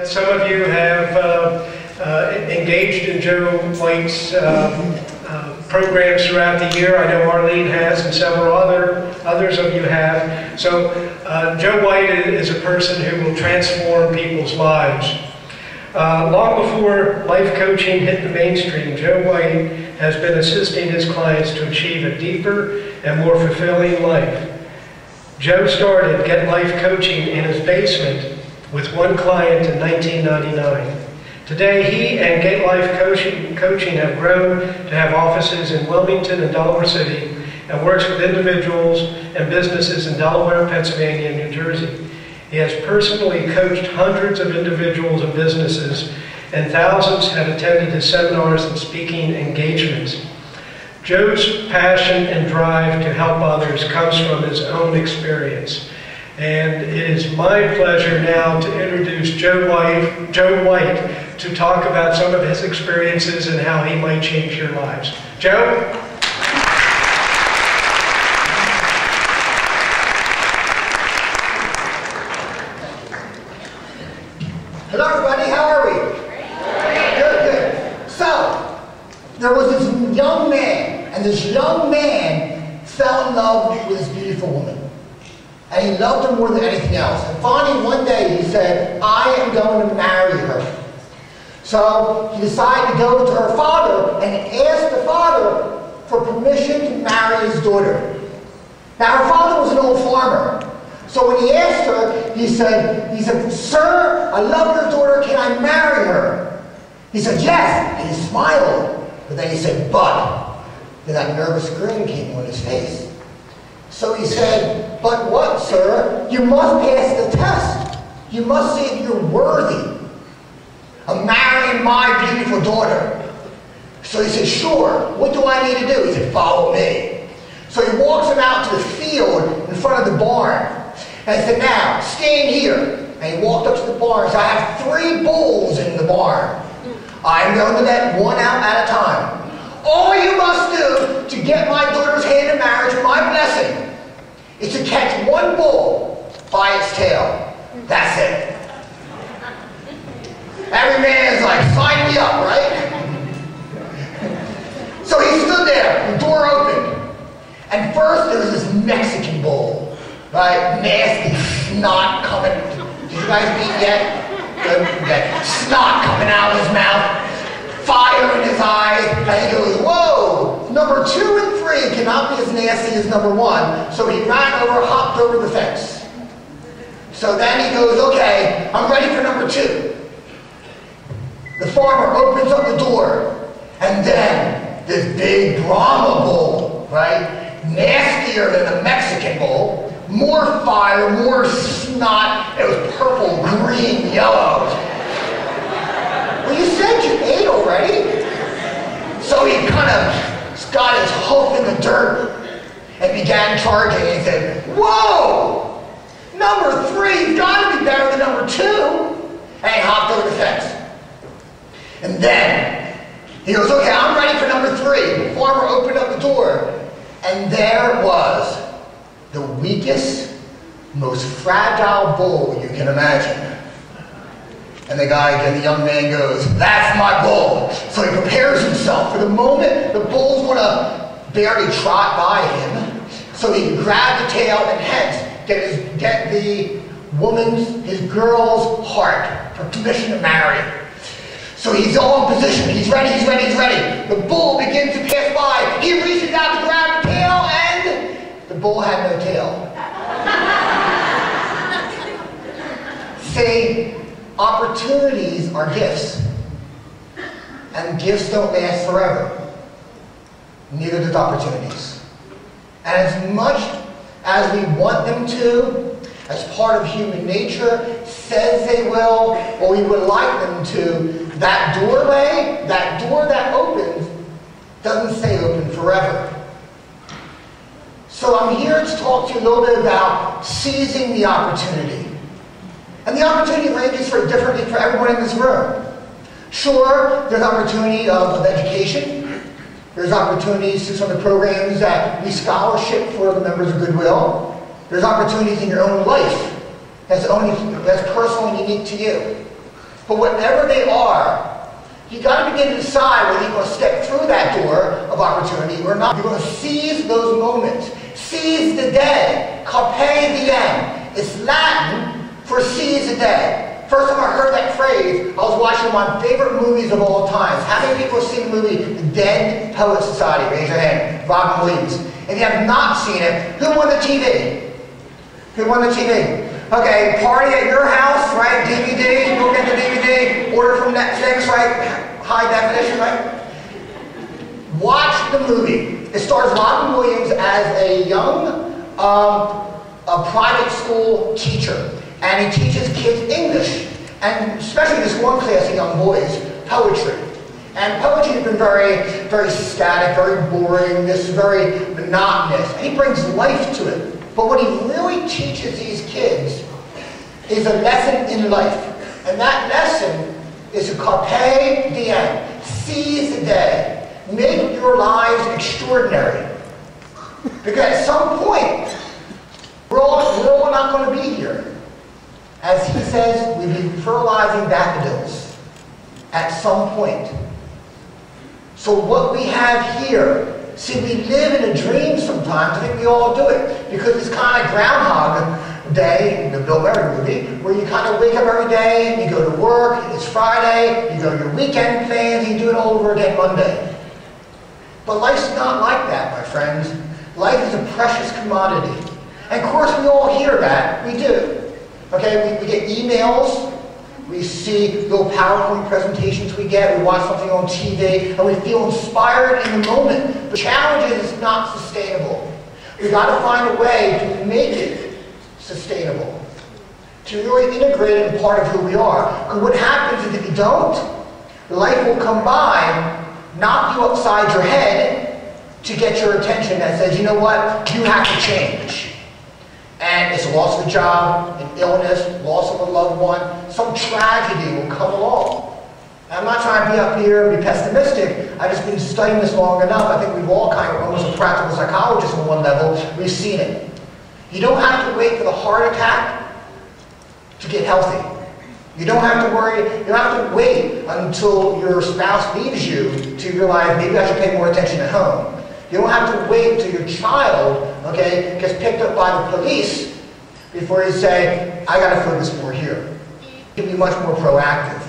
Some of you have engaged in Joe White's programs throughout the year. I know Arlene has, and several others of you have. So Joe White is a person who will transform people's lives. Long before life coaching hit the mainstream, Joe White has been assisting his clients to achieve a deeper and more fulfilling life. Joe started Get Life Coaching in his basement with one client in 1999. Today, he and Get Life Coaching have grown to have offices in Wilmington and Delaware City and works with individuals and businesses in Delaware, Pennsylvania, and New Jersey. He has personally coached hundreds of individuals and businesses, and thousands have attended his seminars and speaking engagements. Joe's passion and drive to help others comes from his own experience. And it is my pleasure now to introduce Joe White to talk about some of his experiences and how he might change your lives. Joe? Hello everybody, how are we? Good. So, there was this young man, and this young man fell in love with this beautiful woman. And he loved her more than anything else. And finally, one day, he said, I am going to marry her. So he decided to go to her father and ask the father for permission to marry his daughter. Now, her father was an old farmer. So when he asked her, he said, Sir, I love your daughter, can I marry her? He said, yes, and he smiled. But then he said, but. Then that nervous grin came on his face. So he said, but what, sir? You must pass the test. You must see if you're worthy of marrying my beautiful daughter. So he said, sure. What do I need to do? He said, follow me. So he walks him out to the field in front of the barn. And he said, now, stand here. And he walked up to the barn and said, I have 3 bulls in the barn. I'm going to let one out at a time. All you must do to get my daughter's hand in marriage with my blessing is to catch one bull by its tail. That's it. Every man's like, sign me up, right? So he stood there, the door opened. And first there was this Mexican bull, right? Nasty snot coming. Did you guys meet yet? Good. Okay. Snot coming out of his mouth. Fire in his eyes, and he goes, whoa, number 2 and 3 cannot be as nasty as number 1. So he ran over, hopped over the fence. So then he goes, okay, I'm ready for number 2. The farmer opens up the door, and then this big Brahma bull, right, nastier than a Mexican bull, more fire, more snot, it was purple, green, yellow. Well, you said you ate already. So he kind of got his hoof in the dirt and began charging. And he said, whoa, number 3's got to be better than number 2. And he hopped over the fence. And then he goes, okay, I'm ready for number 3. The farmer opened up the door, and there was the weakest, most fragile bull you can imagine. And the young man goes, that's my bull. So he prepares himself for the moment the bull's going to barely trot by him. So he can grab the tail and hence get the his girl's heart for permission to marry. So he's all in position. He's ready. The bull begins to pass by. He reaches out to grab the tail, and the bull had no tail. See, opportunities are gifts, and gifts don't last forever. Neither does opportunities. And as much as we want them to, as part of human nature, says they will, or we would like them to, that doorway, that door that opens, doesn't stay open forever. So I'm here to talk to you a little bit about seizing the opportunity. And the opportunity ranges differently for everyone in this room. Sure, there's opportunity of education. There's opportunities through some of the programs that we scholarship for the members of Goodwill. There's opportunities in your own life that's personal and unique to you. But whatever they are, you got to begin to decide whether you're going to step through that door of opportunity or not. You're going to seize those moments. Seize the day. Carpe diem. It's Latin for seize the day. First time I heard that phrase, I was watching one of my favorite movies of all time. How many people have seen the movie The Dead Poets Society? Raise your hand. Robin Williams. If you have not seen it, who won the TV? Who won the TV? Okay, party at your house, right? DVD, go get the DVD, order from Netflix, right? High definition, right? Watch the movie. It stars Robin Williams as a young a private school teacher. And he teaches kids English, and especially this one class of young boys, poetry. And poetry has been very, very static, very boring, this very monotonous. And he brings life to it. But what he really teaches these kids is a lesson in life. And that lesson is a carpe diem. Seize the day. Make your lives extraordinary. Because at some point, we're all not going to be here. As he says, we've been fertilizing daffodils at some point. So what we have here, see, we live in a dream sometimes. I think we all do it. Because it's kind of Groundhog Day, the Bill Murray movie, where you kind of wake up every day, you go to work, it's Friday, you go to your weekend plans, you do it all over again Monday. But life's not like that, my friends. Life is a precious commodity. And of course we all hear that. We do. Okay, we get emails, we see little PowerPoint presentations we get, we watch something on TV, and we feel inspired in the moment. But the challenge is it's not sustainable. We've got to find a way to make it sustainable, to really integrate it in part of who we are. Because what happens is if you don't, life will come by, knock you upside your head to get your attention that says, you know what, you have to change. And it's a loss of a job, an illness, loss of a loved one, some tragedy will come along. And I'm not trying to be up here and be pessimistic. I've just been studying this long enough. I think we've all kind of, almost a practical psychologist on one level, we've seen it. You don't have to wait for the heart attack to get healthy. You don't have to worry, you don't have to wait until your spouse leaves you to realize maybe I should pay more attention at home. You don't have to wait until your child, okay, gets picked up by the police before you say, I got to focus more here. You can be much more proactive.